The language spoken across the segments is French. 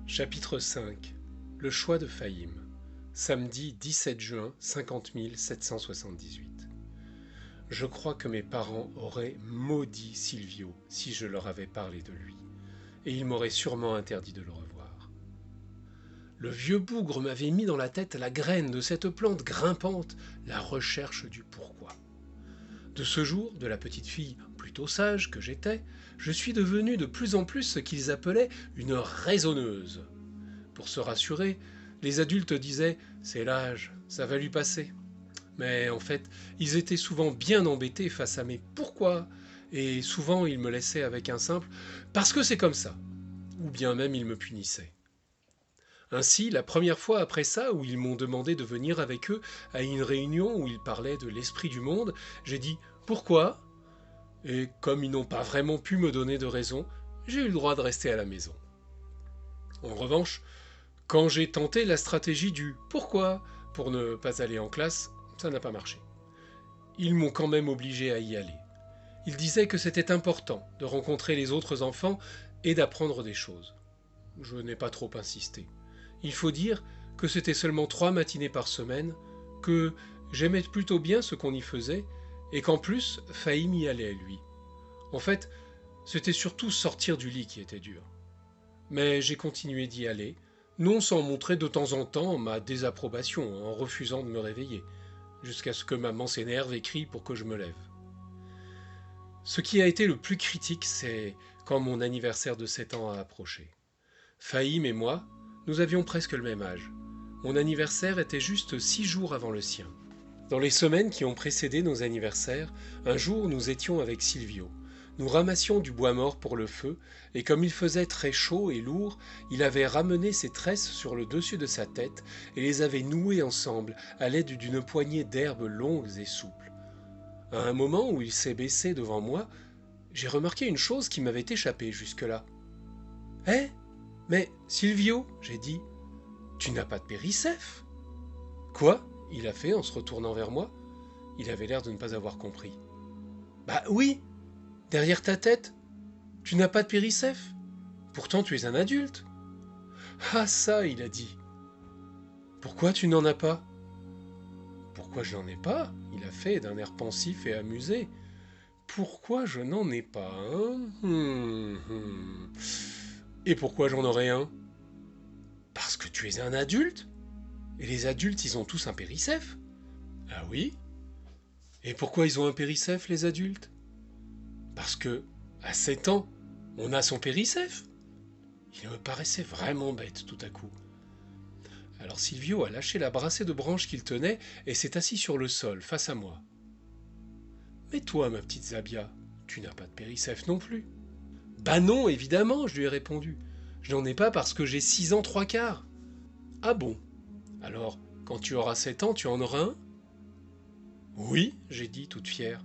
Chapitre 5. Le choix de Fahim. Samedi 17 juin 50 778. Je crois que mes parents auraient maudit Silvio si je leur avais parlé de lui, et ils m'auraient sûrement interdit de le revoir. Le vieux bougre m'avait mis dans la tête la graine de cette plante grimpante, la recherche du pourquoi. De ce jour, de la petite fille plutôt sage que j'étais, je suis devenue de plus en plus ce qu'ils appelaient une raisonneuse. Pour se rassurer, les adultes disaient « c'est l'âge, ça va lui passer ». Mais en fait, ils étaient souvent bien embêtés face à mes « pourquoi ?» et souvent ils me laissaient avec un simple « parce que c'est comme ça » ou bien même ils me punissaient. Ainsi, la première fois après ça, où ils m'ont demandé de venir avec eux à une réunion où ils parlaient de l'esprit du monde, j'ai dit « pourquoi ?» Et comme ils n'ont pas vraiment pu me donner de raison, j'ai eu le droit de rester à la maison. En revanche, quand j'ai tenté la stratégie du « pourquoi ?» pour ne pas aller en classe, ça n'a pas marché. Ils m'ont quand même obligé à y aller. Ils disaient que c'était important de rencontrer les autres enfants et d'apprendre des choses. Je n'ai pas trop insisté. Il faut dire que c'était seulement 3 matinées par semaine, que j'aimais plutôt bien ce qu'on y faisait, et qu'en plus, Fahim y allait, lui. En fait, c'était surtout sortir du lit qui était dur. Mais j'ai continué d'y aller, non sans montrer de temps en temps ma désapprobation en refusant de me réveiller, jusqu'à ce que maman s'énerve et crie pour que je me lève. Ce qui a été le plus critique, c'est quand mon anniversaire de 7 ans a approché. Fahim et moi, nous avions presque le même âge. Mon anniversaire était juste 6 jours avant le sien. Dans les semaines qui ont précédé nos anniversaires, un jour nous étions avec Silvio. Nous ramassions du bois mort pour le feu, et comme il faisait très chaud et lourd, il avait ramené ses tresses sur le dessus de sa tête et les avait nouées ensemble à l'aide d'une poignée d'herbes longues et souples. À un moment où il s'est baissé devant moi, j'ai remarqué une chose qui m'avait échappé jusque-là. « Hé, mais Silvio, j'ai dit, tu n'as pas de péricèphe ?»« Quoi ?» il a fait en se retournant vers moi. Il avait l'air de ne pas avoir compris. « Bah oui, derrière ta tête, tu n'as pas de péricèphe. Pourtant tu es un adulte. »« Ah ça, il a dit. Pourquoi tu n'en as pas ?»« Pourquoi je n'en ai pas ?» il a fait d'un air pensif et amusé. « Pourquoi je n'en ai pas, hein ? Et pourquoi j'en aurais un ? Parce que tu es un adulte. Et les adultes, ils ont tous un péricèphe. » »« Ah oui ? Et pourquoi ils ont un péricèphe, les adultes ? » ?»« Parce que, à 7 ans, on a son péricèphe. » Il me paraissait vraiment bête tout à coup. Alors Silvio a lâché la brassée de branches qu'il tenait et s'est assis sur le sol, face à moi. « Mais toi, ma petite Zabia, tu n'as pas de péricèphe non plus. »« Bah non, évidemment, je lui ai répondu. Je n'en ai pas parce que j'ai 6 ans 3/4. »« Ah bon ? Alors, quand tu auras 7 ans, tu en auras un ? » ?»« Oui, j'ai dit, toute fière.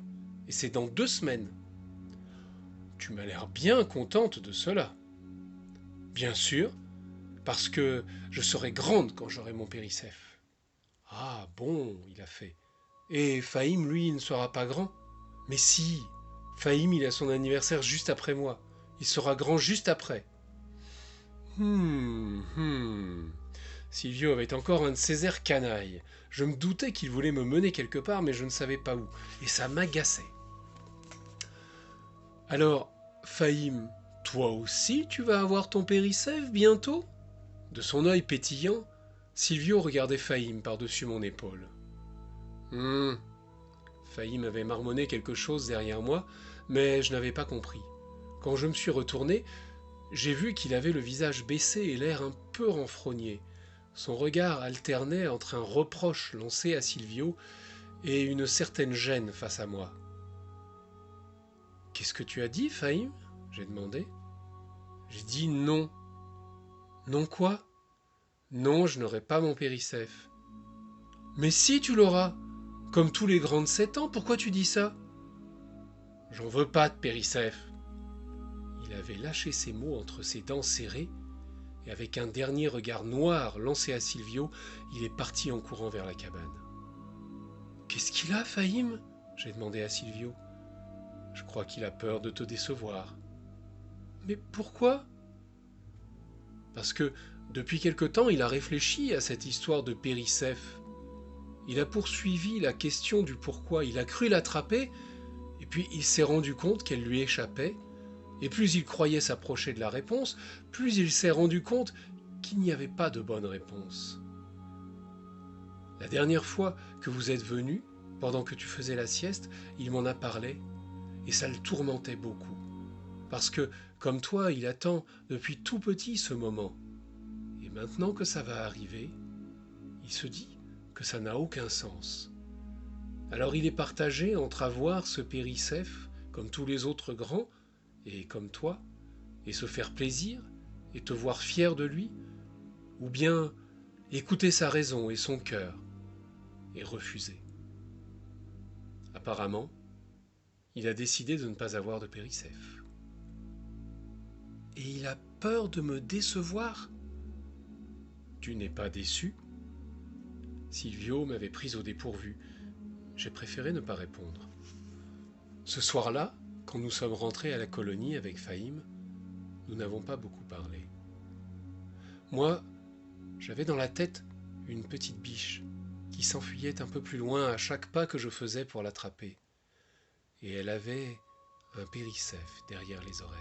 Et c'est dans 2 semaines. »« Tu m'as l'air bien contente de cela. »« Bien sûr, parce que je serai grande quand j'aurai mon péricèphe. »« Ah bon, il a fait. Et Fahim, lui, il ne sera pas grand ? » ?»« Mais si, Fahim, il a son anniversaire juste après moi. Il sera grand juste après. » Silvio avait encore un de ses airs canailles. Je me doutais qu'il voulait me mener quelque part, mais je ne savais pas où. Et ça m'agaçait. « Alors, Fahim, toi aussi tu vas avoir ton péricèphe bientôt ?» De son œil pétillant, Silvio regardait Fahim par-dessus mon épaule. Fahim avait marmonné quelque chose derrière moi, mais je n'avais pas compris. Quand je me suis retourné, j'ai vu qu'il avait le visage baissé et l'air un peu renfrogné. Son regard alternait entre un reproche lancé à Silvio et une certaine gêne face à moi. « Qu'est-ce que tu as dit, Fahim ? » j'ai demandé. J'ai dit non. Non quoi ? Non, je n'aurai pas mon péricèphe. Mais si tu l'auras, comme tous les grands de 7 ans, pourquoi tu dis ça ? J'en veux pas de péricèphe. Il avait lâché ses mots entre ses dents serrées, et avec un dernier regard noir lancé à Silvio, il est parti en courant vers la cabane. Qu'est-ce qu'il a, Fahim? J'ai demandé à Silvio. Je crois qu'il a peur de te décevoir. Mais pourquoi? Parce que depuis quelque temps, il a réfléchi à cette histoire de Péricèphe. Il a poursuivi la question du pourquoi. Il a cru l'attraper, et puis il s'est rendu compte qu'elle lui échappait. Et plus il croyait s'approcher de la réponse, plus il s'est rendu compte qu'il n'y avait pas de bonne réponse. La dernière fois que vous êtes venu, pendant que tu faisais la sieste, il m'en a parlé, et ça le tourmentait beaucoup. Parce que, comme toi, il attend depuis tout petit ce moment. Et maintenant que ça va arriver, il se dit que ça n'a aucun sens. Alors il est partagé entre avoir ce Péricèphe, comme tous les autres grands, et comme toi, et se faire plaisir, et te voir fier de lui, ou bien écouter sa raison et son cœur, et refuser. Apparemment, il a décidé de ne pas avoir de Péricèphe. Et il a peur de me décevoir. Tu n'es pas déçu? Silvio m'avait prise au dépourvu. J'ai préféré ne pas répondre. Ce soir-là, quand nous sommes rentrés à la colonie avec Fahim, nous n'avons pas beaucoup parlé. Moi, j'avais dans la tête une petite biche qui s'enfuyait un peu plus loin à chaque pas que je faisais pour l'attraper. Et elle avait un Péricèphe derrière les oreilles.